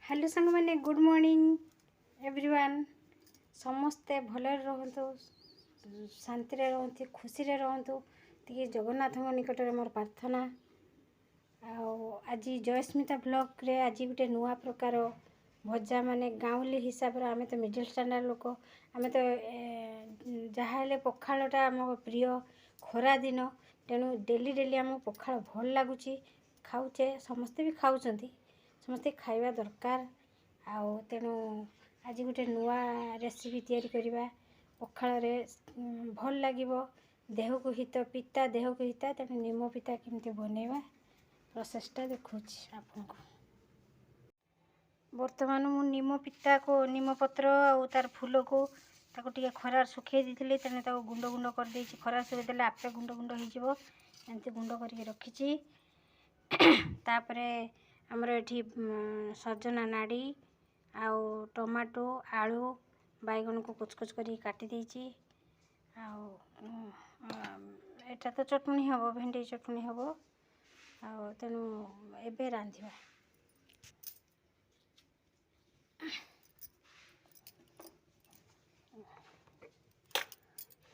Hello सांग मैंने good morning everyone समस्ते भले रहतु शांति रहतु खुशी रहतु टी जगन्नाथ निकट में मोर प्रार्थना। आज जयस्मिता ब्लॉग रे आज गोटे नुआ प्रकार भजा माने गाँवली हिसाब से आम तो मिडिल स्टैंडर्ड लोक आम तो जहाँ पखालटा आम प्रिय खरा दिन तेणु डेली डेली आम पखाल भल लगुच खाऊचे समस्ते भी खाऊँच समस्ते खाइबा दरकार तेणु आज गोटे नुआ रेसिपी तैयारी करवा पखाल रे भल लगे देह को हित पिता देह को हित तेणु निम पिता केमती बनैबा प्रोसेसटा देखुची आपको। बर्तमान मु निम पिता को निम पत्र और तार फूल को ताको टिके खरार सुखे दी तेणु ताको गुंड गुंड कर देछि खरार सुखे देले आपे गुंड गुंड हो एमती गुंड करके रखी तापरे आमर एठी सजना नाड़ी आउ टमाटो आलू बैगन को कुच कुच कर काटी देछि एटा तो चटनी हम भेंडी चटनी हम तेणु एबे रांधिबा।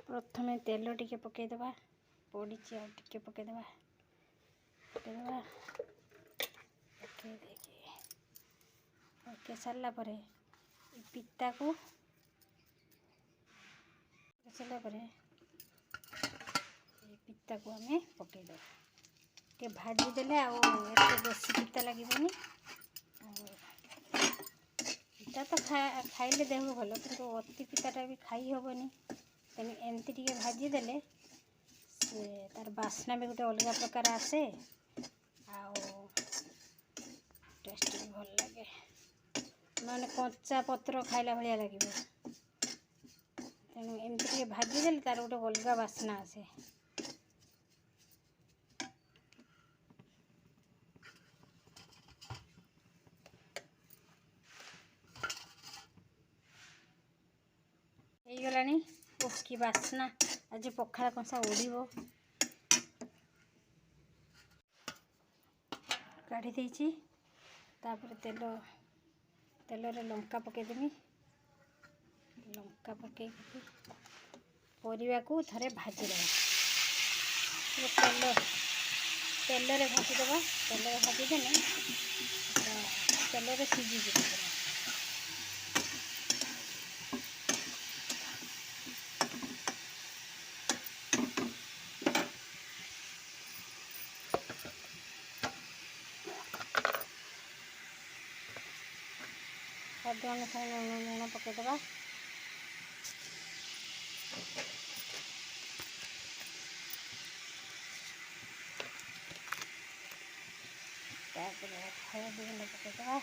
प्रथमे तेल टिके पकईदेवा पड़ी टिके पकईदेवा पकईदेवा पकई सारा पर पिता को सारा पर पिता को आम पकईदेवा टे भाजी देले बेसी पिता लगे पिता तो खाइले देह भल कि अति पिताटा भी खाई हेनी तेणु एमती टे भाजी देले से तार बास्ना भी गोटे अलग प्रकार आसे टेस्ट भी भल लगे मैंने कंचा पत्र खाइला भाया लगे तेणु एमती टे भाजी देले तार गोटे अलग बास्ना आसे। गलानी की बास्ना आज पखाल कंसा उड़ो काढ़ी देछि तापर तेल रे लंका पकईदेमी लंका पकई परिवा को थरे भाजी तेल रे भाजीदेवा तेल रे भाजीदेने तेल रे सीझी स्वाद अनुसार लुण पकईदेवा हल्दी गुंड पकईदेवा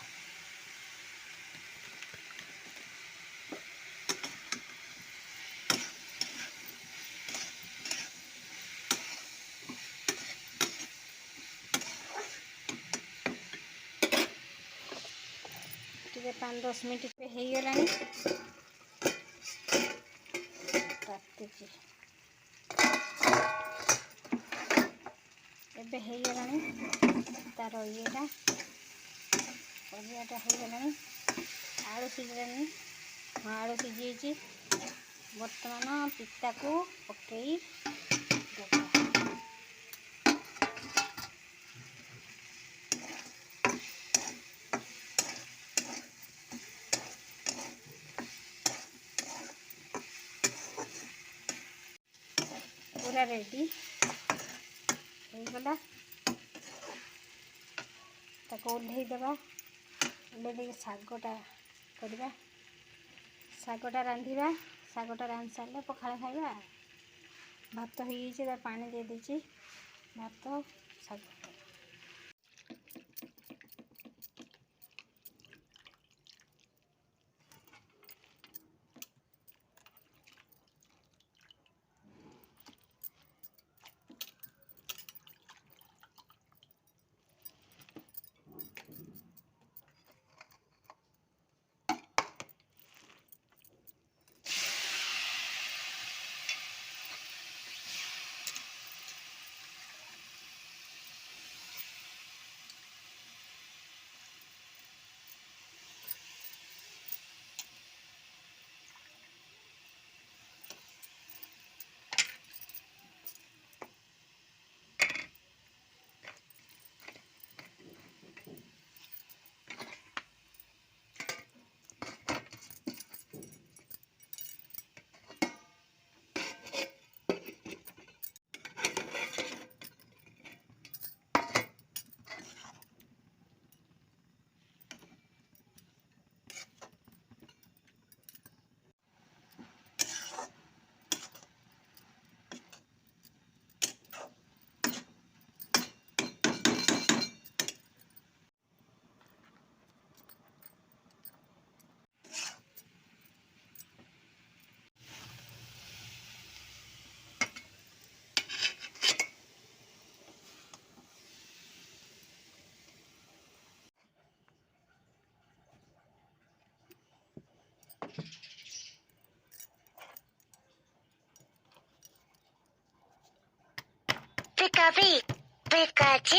टे 5-10 मिनट हो गला एबे हो गला तार येटा परिवाटा हो गला आलू सीझलानी हाँ आलू सीझी बर्तमान पिता को पकई पूरा रेडी हो गला ताको ओल्हेदेवा ओल्हे शागटा करवा शागटा रांधिबा शागटा रांधि सारे पखाल खाइबा भात हो पानी दे देछि भात शाग Puppy Pikachu.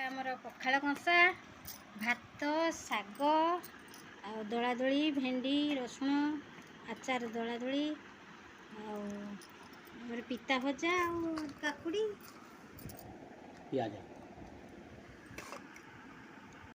ଆମର ପଖାଳ କଂସା, ଭାତ, ଶାଗ ଆଉ ଦଳାଦଳି, ଭେଣ୍ଡି, ରସୁଣ, ଆଚାର ଦଳାଦଳି ଆଉ ଆମର ପିତା ଭଜା ଆଉ କାକୁଡ଼ି ପିଆଜ